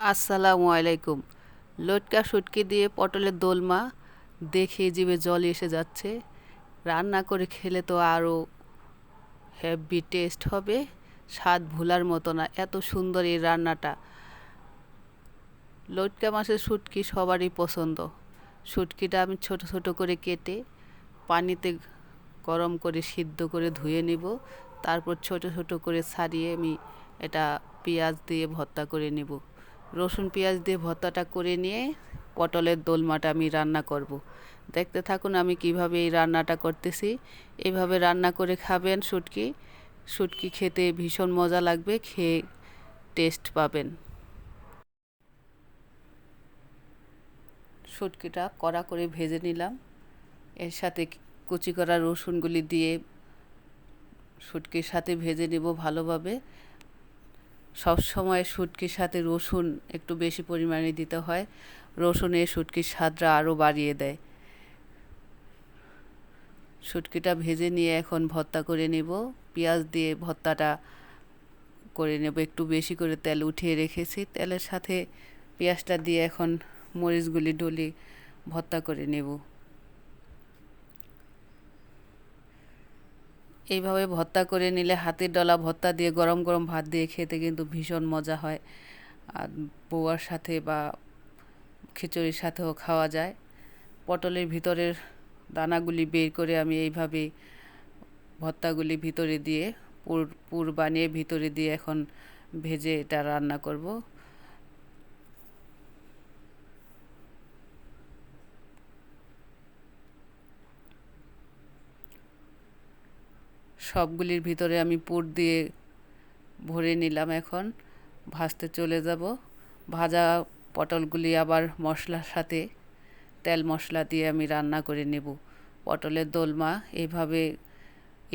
আসসালামু আলাইকুম। লটকা শুটকি দিয়ে পটলের দোলমা দেখে জিভে জল এসে যাচ্ছে। রান্না করে খেলে তো আরও হেভি টেস্ট হবে, স্বাদ ভোলার মতো না, এত সুন্দর এই রান্নাটা। লটকা মাছের শুটকি সবারই পছন্দ। শুটকিটা আমি ছোট ছোট করে কেটে পানিতে গরম করে সিদ্ধ করে ধুয়ে নিব। তারপর ছোট ছোট করে ছাড়িয়ে আমি এটা পেঁয়াজ দিয়ে ভর্তা করে নেব। রসুন পেঁয়াজ দিয়ে ভর্তাটা করে নিয়ে পটলের দোলমাটা আমি রান্না করব। দেখতে থাকুন আমি কিভাবে এই রান্নাটা করতেছি। এইভাবে রান্না করে খাবেন শুটকি। শুটকি খেতে ভীষণ মজা লাগবে, খেয়ে টেস্ট পাবেন। শুটকিটা কড়া করে ভেজে নিলাম। এর সাথে কুচি করা রসুনগুলি দিয়ে শুটকির সাথে ভেজে নেব ভালোভাবে। সব সময় শুটকির সাথে রসুন একটু বেশি পরিমাণে দিতে হয়। রসুনে শুটকির স্বাদটা আরও বাড়িয়ে দেয়। শুটকিটা ভেজে নিয়ে এখন ভর্তা করে নেব। পেঁয়াজ দিয়ে ভর্তাটা করে নেব, একটু বেশি করে তেল উঠিয়ে রেখেছি। তেলের সাথে পেঁয়াজটা দিয়ে এখন মরিচগুলি ডলে ভর্তা করে নেব। এইভাবে ভর্তা করে নিলে হাতের ডলা ভর্তা দিয়ে গরম গরম ভাত দিয়ে খেতে কিন্তু ভীষণ মজা হয়। আর বউয়ার সাথে বা খিচুড়ির সাথেও খাওয়া যায়। পটলের ভিতরের দানাগুলি বের করে আমি এইভাবে ভর্তাগুলি ভিতরে দিয়ে পুর পুর বানিয়ে ভিতরে দিয়ে এখন ভেজে এটা রান্না করব। সবগুলির ভিতরে আমি পুর দিয়ে ভরে নিলাম। এখন ভাজতে চলে যাব। ভাজা পটলগুলি আবার মশলার সাথে তেল মশলা দিয়ে আমি রান্না করে নেব। পটলের দোলমা এইভাবে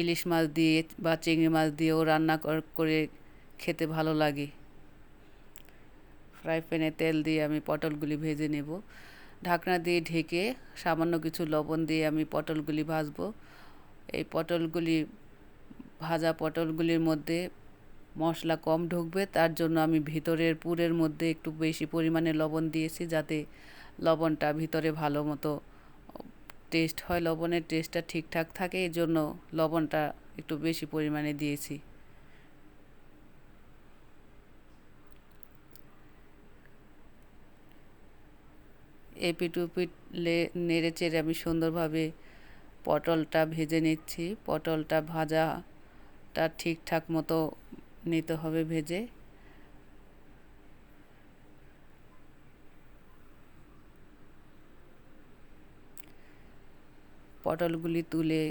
ইলিশ মাছ দিয়ে বা চিংড়ি মাছ দিয়েও রান্না করে খেতে ভালো লাগে। ফ্রাই প্যানে তেল দিয়ে আমি পটলগুলি ভেজে নেব। ঢাকনা দিয়ে ঢেকে সামান্য কিছু লবণ দিয়ে আমি পটলগুলি ভাজবো। এই পটলগুলি ভাজা পটলগুলির মধ্যে মশলা কম ঢুকবে, তার জন্য আমি ভিতরের পুরের মধ্যে একটু বেশি পরিমাণে লবণ দিয়েছি, যাতে লবণটা ভিতরে ভালো মতো টেস্ট হয়, লবণের টেস্টটা ঠিকঠাক থাকে। এই জন্য লবণটা একটু বেশি পরিমাণে দিয়েছি। এপিট ওপিট নেড়ে চেড়ে আমি সুন্দরভাবে পটলটা ভেজে নিচ্ছি। পটলটা ভাজাটা ঠিকঠাক মতো নিতে হবে ভেজে। পটলগুলি তুলে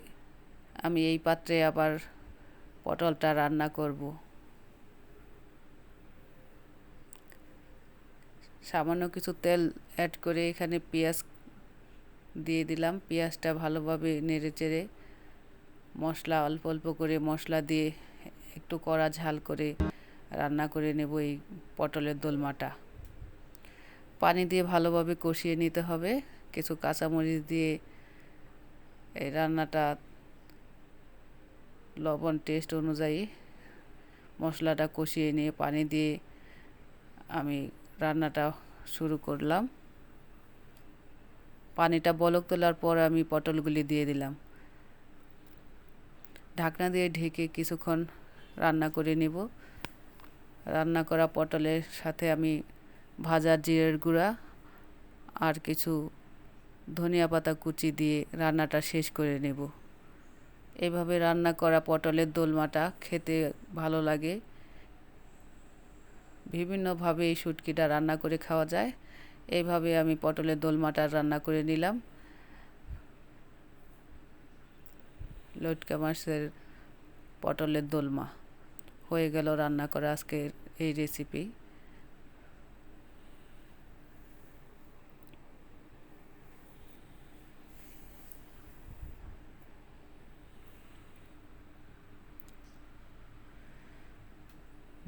আমি এই পাত্রে আবার পটলটা রান্না করব। সামান্য কিছু তেল অ্যাড করে এখানে পেঁয়াজ দিয়ে দিলাম। পেঁয়াজটা ভালোভাবে নেড়ে চেড়ে মশলা অল্প অল্প করে মশলা দিয়ে একটু কড়া ঝাল করে রান্না করে নেব এই পটলের দোলমাটা। পানি দিয়ে ভালোভাবে কষিয়ে নিতে হবে। কিছু কাঁচামরিচ দিয়ে এই রান্নাটা লবণ টেস্ট অনুযায়ী মশলাটা কষিয়ে নিয়ে পানি দিয়ে আমি রান্নাটা শুরু করলাম। পানিটা বলক তোলার পর আমি পটলগুলি দিয়ে দিলাম। ঢাকনা দিয়ে ঢেকে কিছুক্ষণ রান্না করে নেব। রান্না করা পটলের সাথে আমি ভাজা জিরের গুঁড়া আর কিছু ধনিয়া পাতা কুচি দিয়ে রান্নাটা শেষ করে নেব। এভাবে রান্না করা পটলের দোলমাটা খেতে ভালো লাগে। বিভিন্নভাবে এই শুটকিটা রান্না করে খাওয়া যায়। এইভাবে আমি পটলের দোলমাটা রান্না করে নিলাম। লটকা মাছের পটলের দোলমা হয়ে গেল রান্না করা আজকের এই রেসিপি।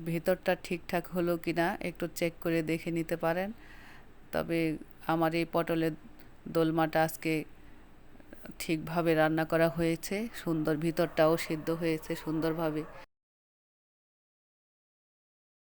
ভেতরটা ঠিকঠাক হলো কি না একটু চেক করে দেখে নিতে পারেন। তবে আমার এই পটলের দোলমাটা আজকে ঠিকভাবে রান্না করা হয়েছে, সুন্দর ভিতরটাও সিদ্ধ হয়েছে সুন্দরভাবে।